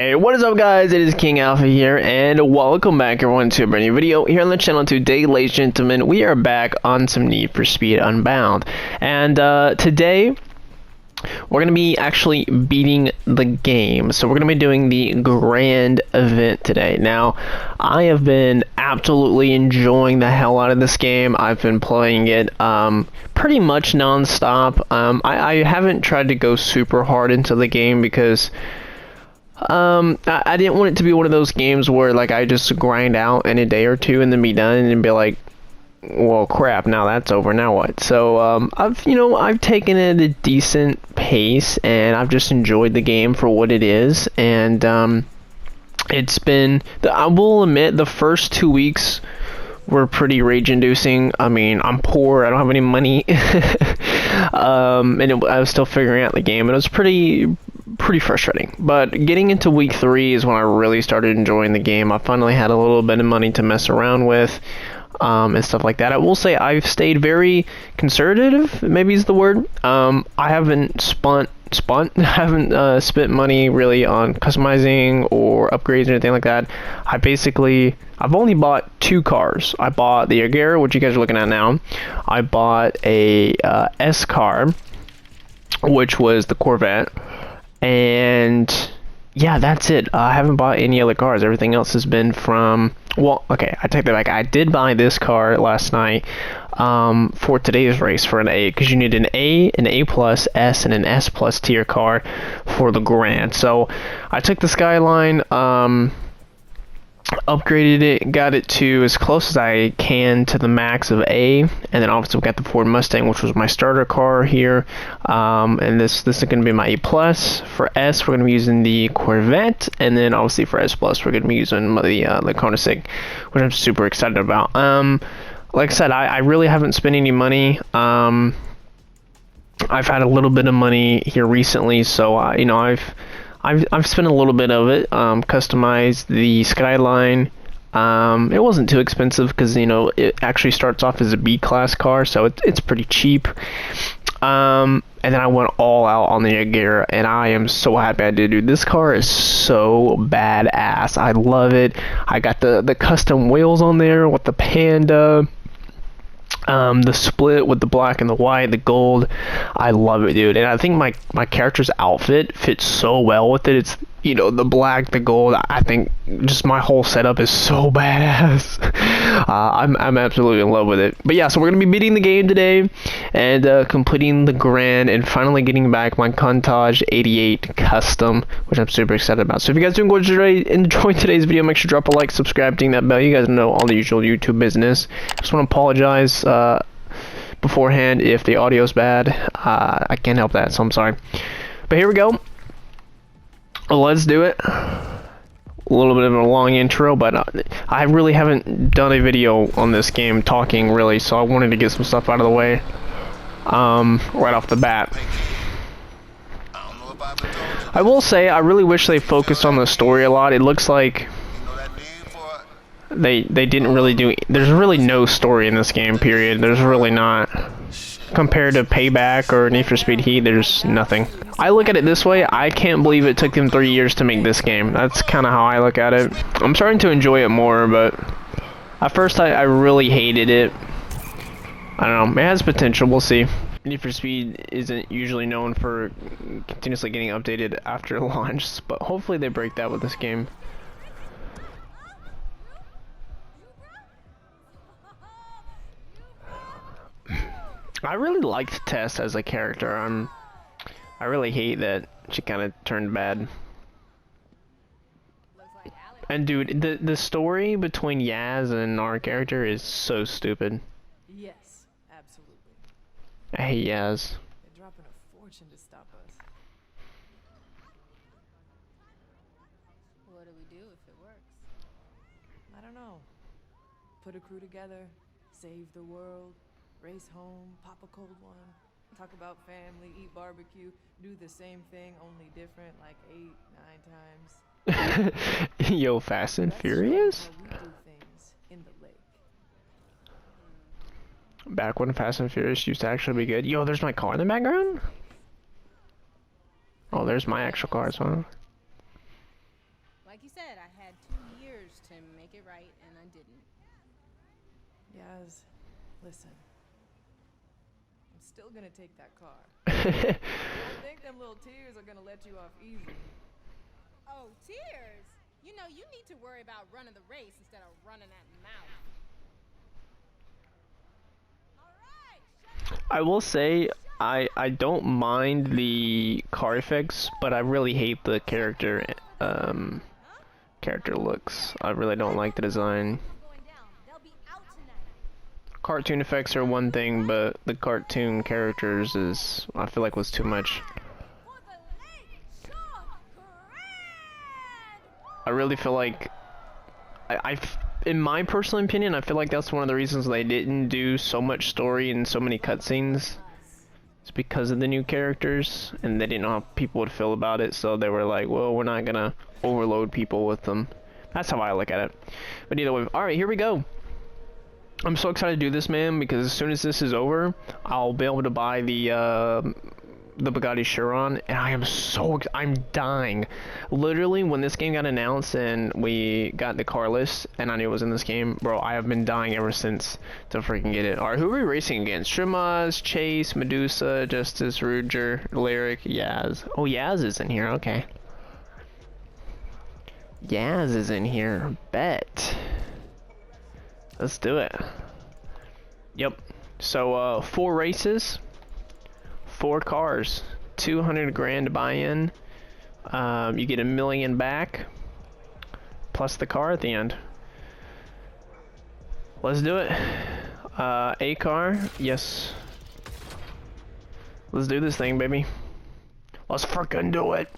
Hey, what is up guys? It is King Alpha here, and welcome back everyone to a brand new video here on the channel. Today, ladies and gentlemen, we are back on some Need for Speed Unbound. And today, we're going to be actually beating the game. So we're going to be doing the grand event today. Now, I have been absolutely enjoying the hell out of this game. I've been playing it pretty much non-stop. I haven't tried to go super hard into the game because I didn't want it to be one of those games where like I just grind out in a day or two and then be done and be like, well, crap, now that's over, now what? So I've taken it at a decent pace and I've just enjoyed the game for what it is. And it's been, I will admit, the first 2 weeks were pretty rage-inducing. I mean, I'm poor, I don't have any money, I was still figuring out the game, and it was pretty frustrating. But getting into week 3 is when I really started enjoying the game. I finally had a little bit of money to mess around with, and stuff like that. I will say I've stayed very conservative, maybe is the word. I haven't haven't spent money really on customizing or upgrades or anything like that. I've only bought 2 cars. I bought the Agera, which you guys are looking at now. I bought a S car, which was the Corvette. And yeah, that's it. I haven't bought any other cars. Everything else has been from, well, okay, I take that back. I did buy this car last night for today's race for an A, because you need an A, an A+, S, and an S+ tier car for the Grand. So I took the Skyline, upgraded it, got it to as close as I can to the max of A, and then obviously we got the Ford Mustang, which was my starter car here, and this is going to be my A+. For S, we're going to be using the Corvette, and then obviously for S+, we're going to be using the Koenigsegg, which I'm super excited about. Like I said, I really haven't spent any money. I've had a little bit of money here recently, so I've spent a little bit of it, customized the Skyline. It wasn't too expensive because, it actually starts off as a B-class car, so it's pretty cheap. And then I went all out on the Agera, and I am so happy I did, dude. This car is so badass. I love it. I got the custom wheels on there with the Panda. The split with the black and the white, the gold. I love it, dude. And I think my character's outfit fits so well with it. It's, the black, the gold. I think just my whole setup is so badass. I'm absolutely in love with it. But yeah, so we're gonna be beating the game today and completing the Grand and finally getting back my Countach 88 custom, which I'm super excited about. So if you guys do enjoy today's video, make sure to drop a like, subscribe, ding that bell. You guys know all the usual YouTube business. Just want to apologize beforehand if the audio's bad. I can't help that, so I'm sorry. But here we go. Let's do it. A little bit of a long intro, but I really haven't done a video on this game talking really, so I wanted to get some stuff out of the way right off the bat. I will say I really wish they focused on the story a lot. It looks like they didn't really do. There's really no story in this game, period. There's really not. Compared to Payback or Need for Speed Heat, there's nothing. I look at it this way: I can't believe it took them 3 years to make this game. That's kind of how I look at it. I'm starting to enjoy it more, but at first I really hated it. I don't know. It has potential. We'll see. Need for Speed isn't usually known for continuously getting updated after launch, but hopefully they break that with this game. I really liked Tess as a character. I really hate that she kind of turned bad. And dude, the story between Yaz and our character is so stupid. Yes, absolutely. I hate Yaz. They're dropping a fortune to stop us. What do we do if it works? I don't know. Put a crew together, save the world, race home, pop a cold one, talk about family, eat barbecue, do the same thing, only different like 8, 9 times. Yo, Fast and Furious? How we do things in the lake. Back when Fast and Furious used to actually be good. Yo, there's my car in the background? Oh, there's my actual car as well. Like you said, I had 2 years to make it right, and I didn't. Yaz, listen. I'm still gonna take that car. I I think them little tears are gonna let you off easy. Oh, tears! You know, you need to worry about running the race instead of running that mouth. will say I don't mind the car effects, but I really hate the character looks. I really don't like the design. Cartoon effects are one thing, but the cartoon characters is, I feel like, was too much. I really feel like in my personal opinion, I feel like that's one of the reasons they didn't do so much story and so many cutscenes. It's because of the new characters, and they didn't know how people would feel about it, so they were like, well, we're not gonna overload people with them. That's how I look at it. But either way, alright, here we go. I'm so excited to do this, man, because as soon as this is over, I'll be able to buy the Bugatti Chiron, and I'm dying. Literally, when this game got announced and we got the car list, and I knew it was in this game, bro, I have been dying ever since to freaking get it. Alright, who are we racing against? Shrimaz, Chase, Medusa, Justice, Ruger, Lyric, Yaz. Oh, Yaz is in here, okay. Yaz is in here, bet. Let's do it. Yep. So, 4 races. 4 cars, 200 grand buy-in. You get $1 million back, plus the car at the end. Let's do it. A car, yes. Let's do this thing, baby. Let's frickin' do it.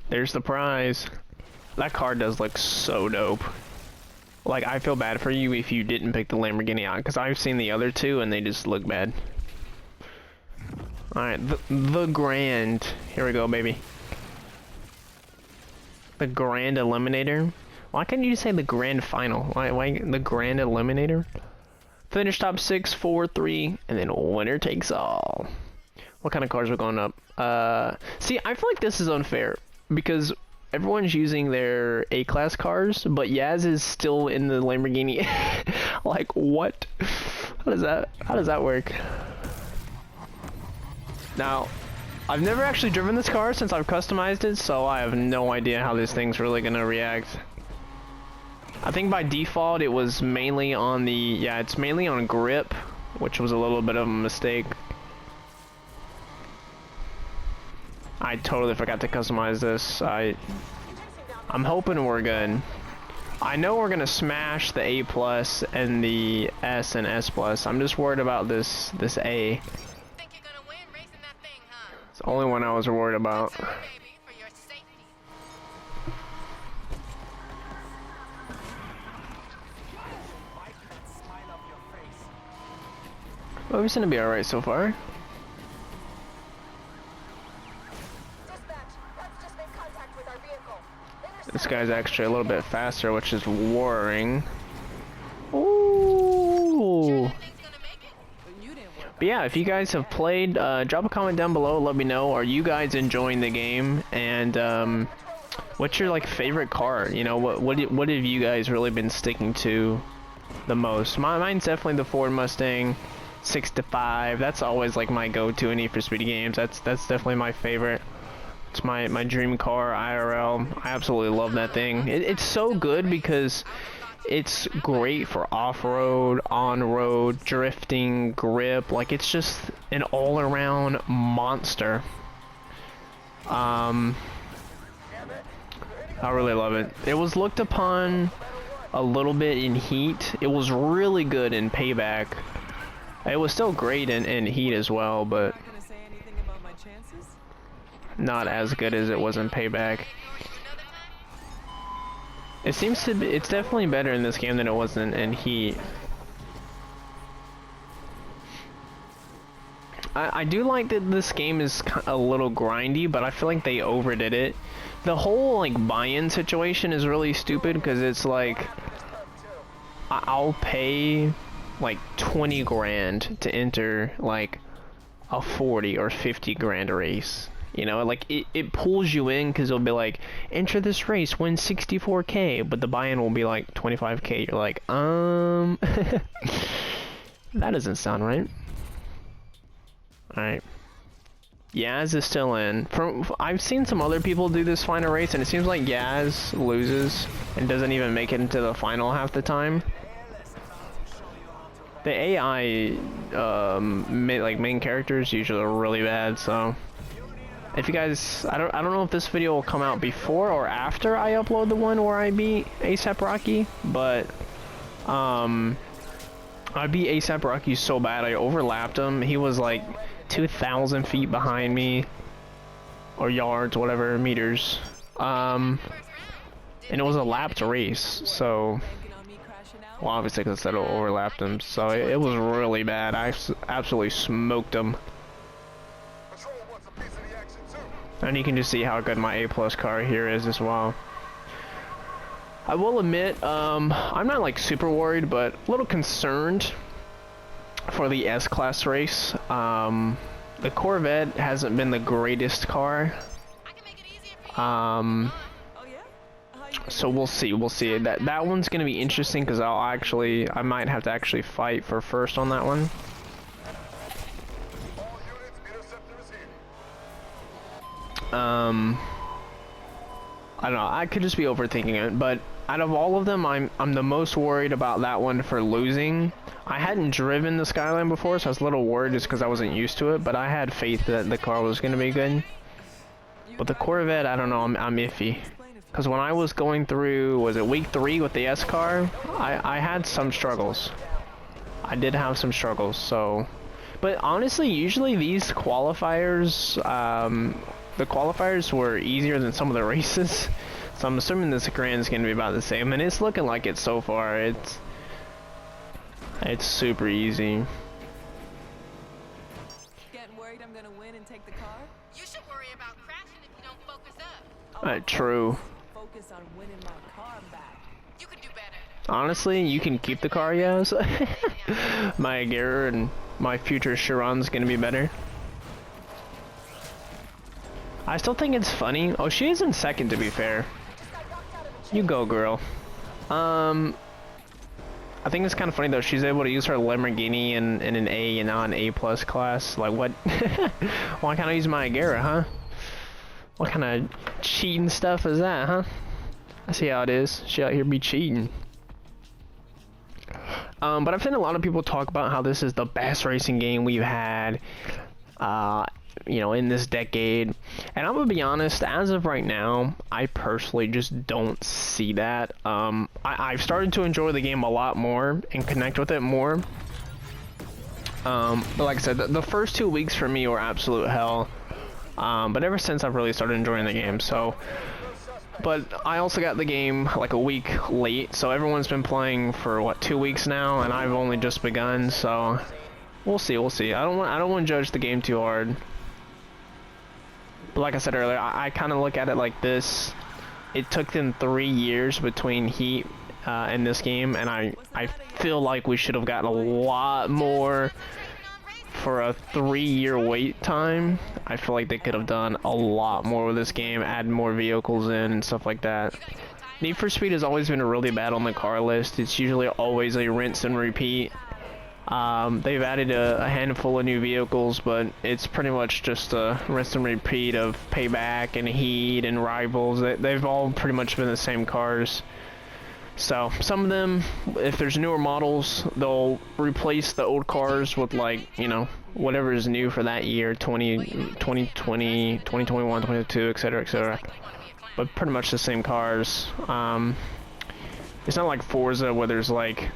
There's the prize. That car does look so dope. Like, I feel bad for you if you didn't pick the Lamborghini out, because I've seen the other two and they just look bad. Alright, the Grand. Here we go, baby. The Grand Eliminator. Why can't you say the Grand Final? Why the Grand Eliminator? Finish top 6, 4, 3, and then winner takes all. What kind of cars are going up? See, I feel like this is unfair, because everyone's using their A-class cars, but Yaz is still in the Lamborghini. Like, what? How does that work? Now, I've never actually driven this car since I've customized it, so I have no idea how this thing's really gonna react. I think by default it was mainly on it's mainly on grip, which was a little bit of a mistake. I totally forgot to customize this. I'm hoping we're good. I know we're gonna smash the A plus and the S and S plus. I'm just worried about this A. It's the only one I was worried about. Well, we seem to be alright so far. This guy's actually a little bit faster, which is worrying. Ooh. But yeah, if you guys have played, drop a comment down below. Let me know. Are you guys enjoying the game? And what's your favorite car? You know, what have you guys really been sticking to the most? Mine's definitely the Ford Mustang 65. That's always my go-to in Need for Speed games. That's definitely my favorite. It's my dream car, IRL. I absolutely love that thing. It's so good because it's great for off-road, on-road, drifting, grip. It's just an all-around monster. I really love it. It was looked upon a little bit in Heat. It was really good in Payback. It was still great in Heat as well, but not as good as it was in Payback. It seems to be, it's definitely better in this game than it was in Heat. I do like that this game is a little grindy, but I feel like they overdid it. The whole buy-in situation is really stupid because it's I'll pay 20 grand to enter a 40 or 50 grand race. You know, like it pulls you in because it'll be like, enter this race, win 64K, but the buy-in will be like 25K. You're like, that doesn't sound right. All right. Yaz is still in. I've seen some other people do this final race, and it seems like Yaz loses and doesn't even make it into the final half the time. The AI, main characters usually are really bad. So, if you guys, I don't know if this video will come out before or after I upload the one where I beat ASAP Rocky, but I beat ASAP Rocky so bad I overlapped him. He was like 2,000 feet behind me, or yards, whatever, meters. And it was a lapped race, so, well, obviously because I overlapped him, so it was really bad. I absolutely smoked him. And you can just see how good my A+ car here is as well. I will admit, I'm not like super worried, but a little concerned for the S-Class race. The Corvette hasn't been the greatest car. So we'll see. That one's gonna be interesting because I might have to actually fight for first on that one. I don't know. I could just be overthinking it, but out of all of them, I'm the most worried about that one for losing. I hadn't driven the Skyline before, so I was a little worried just because I wasn't used to it, but I had faith that the car was going to be good. But the Corvette, I don't know, I'm iffy. Because when I was going through, was it week 3 with the S car, I had some struggles. I did have some struggles, so... But honestly, usually these qualifiers, the qualifiers were easier than some of the races. So I'm assuming this grand is going to be about the same, and it's looking like it so far. It's super easy. Getting worried I'm gonna win and take the car? You should worry about crashing if you don't focus up. True. Focus on winning my car back. You could do better. Honestly, you can keep the car, yes. My Agera and my future Chiron's going to be better. I still think it's funny. Oh, she is in second, to be fair. You go, girl. I think it's kind of funny though. She's able to use her Lamborghini in an A and not an A+ class. Like what? Why can't I use my Agera, huh? What kind of cheating stuff is that, huh? I see how it is. She out here be cheating. But I've seen a lot of people talk about how this is the best racing game we've had. You know, in this decade, and I'm gonna be honest, as of right now, I personally just don't see that. I've started to enjoy the game a lot more and connect with it more. But like I said, the first 2 weeks for me were absolute hell. But ever since, I've really started enjoying the game, so... But I also got the game like a week late, so everyone's been playing for, what, 2 weeks now, and I've only just begun, so... We'll see. I don't want to judge the game too hard. But like I said earlier, I kind of look at it like this. It took them 3 years between Heat and this game, and I feel like we should have gotten a lot more for a 3-year wait time. I feel like they could have done a lot more with this game, add more vehicles in and stuff like that. Need for Speed has always been really bad on the car list. It's usually always a rinse and repeat. They've added a handful of new vehicles, but it's pretty much just a rinse and repeat of Payback and Heat and Rivals. They've all pretty much been the same cars. So, some of them, if there's newer models, they'll replace the old cars with, like, you know, whatever is new for that year, 2020, 2021, 2022, etc., etc. But pretty much the same cars. It's not like Forza where there's, like,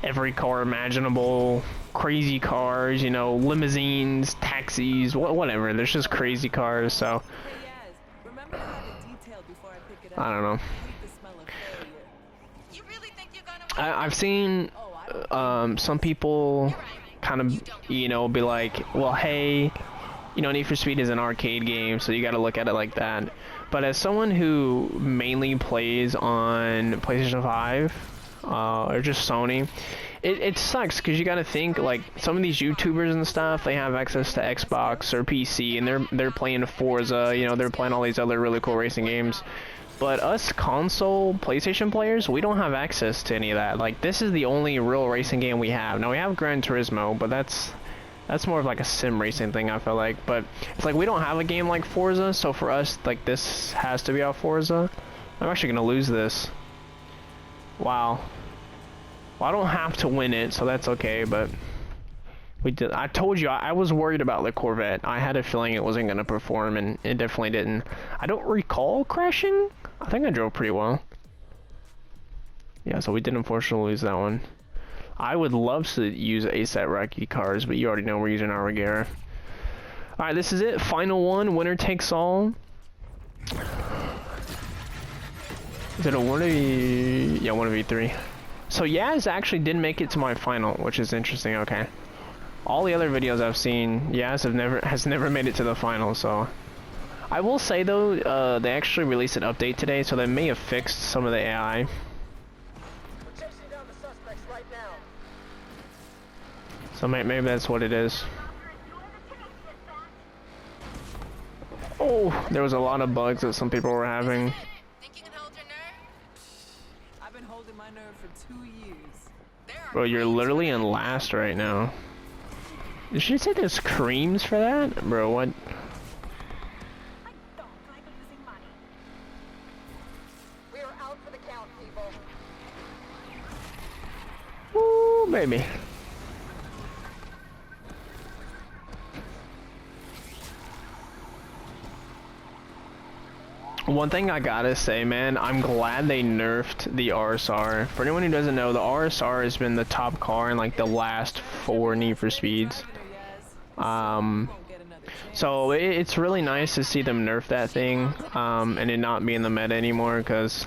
every car imaginable, crazy cars, you know, limousines, taxis, whatever. There's just crazy cars, so I don't know. I've seen some people kind of, you know, be like, well, hey, you know, Need for Speed is an arcade game, so you got to look at it like that. But as someone who mainly plays on PlayStation 5, or just Sony, it sucks because you got to think like some of these YouTubers and stuff, they have access to Xbox or PC and they're playing Forza, you know, they're playing all these other really cool racing games. But us console PlayStation players, we don't have access to any of that. Like, this is the only real racing game we have. Now we have Gran Turismo, but that's more of like a sim racing thing, I feel like. But it's like we don't have a game like Forza, so for us, like, this has to be our Forza. I'm actually gonna lose this. Wow. Well, I don't have to win it, so that's okay, but we did. I told you, I was worried about the Corvette. I had a feeling it wasn't gonna perform, and it definitely didn't. I don't recall crashing. I think I drove pretty well. Yeah, so we did unfortunately lose that one. I would love to use ASAP Rocky cars, but you already know we're using our Regera. Alright, this is it. Final one. Winner takes all. Is it a 1v... Yeah, 1v3. So Yaz actually did make it to my final, which is interesting. Okay. All the other videos I've seen, Yaz has never made it to the final, so... I will say though, they actually released an update today, so they may have fixed some of the AI. We're chasing down the suspects right now. So maybe that's what it is. Oh, there was a lot of bugs that some people were having. Think you can hold your nerve? I've been holding my nerve for 2 years. Bro, you're literally in last right now. Did she say there's creams for that? Bro, what? I don't like losing money. We are out for the count, people. Ooh, baby. One thing I gotta say, man, I'm glad they nerfed the RSR. For anyone who doesn't know, the RSR has been the top car in like the last 4 Need for Speeds. So it's really nice to see them nerf that thing, and it not be in the meta anymore, because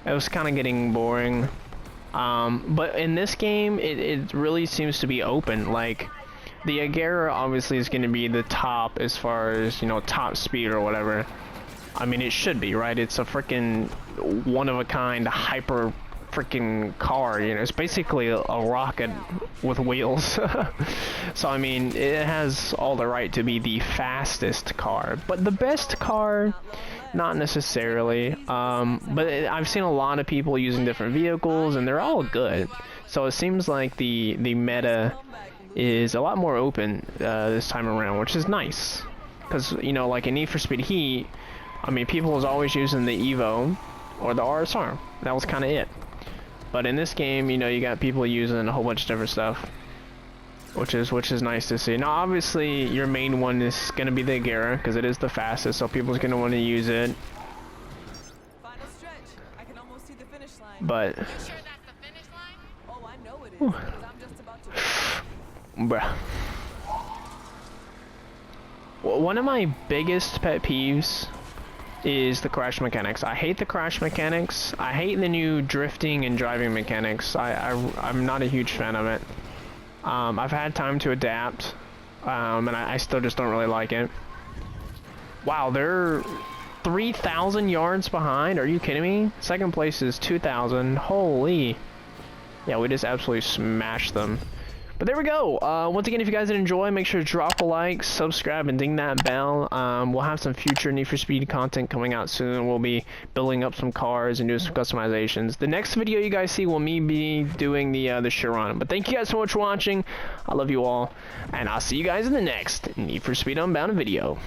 it was kind of getting boring. But in this game, it really seems to be open. Like, the Agera obviously is going to be the top as far as, you know, top speed or whatever. I mean, it should be, right? It's a freaking one-of-a-kind, hyper freaking car, you know? It's basically a rocket with wheels. So, I mean, it has all the right to be the fastest car. But the best car, not necessarily. But I've seen a lot of people using different vehicles, and they're all good. So it seems like the meta is a lot more open this time around, which is nice. Because, you know, like in Need for Speed Heat, I mean, people was always using the Evo or the RSR. That was kind of it. But in this game, you know, you got people using a whole bunch of different stuff, which is nice to see. Now, obviously, your main one is gonna be the Agera because it is the fastest, so people's gonna want to use it. Final stretch. I can almost see the finish line. But, You sure that's the finish line? Oh, I know it is, because I'm just about to... bruh. Well, one of my biggest pet peeves is the crash mechanics. I hate the crash mechanics. I hate the new drifting and driving mechanics. I'm not a huge fan of it. I've had time to adapt, and I still just don't really like it. Wow, they're 3,000 yards behind. Are you kidding me? Second place is 2,000. Holy. Yeah, we just absolutely smashed them. But there we go. Once again, if you guys did enjoy, make sure to drop a like, subscribe, and ding that bell. We'll have some future Need for Speed content coming out soon. We'll be building up some cars and doing some customizations. The next video you guys see will be doing the Chiron. But thank you guys so much for watching. I love you all, and I'll see you guys in the next Need for Speed Unbound video.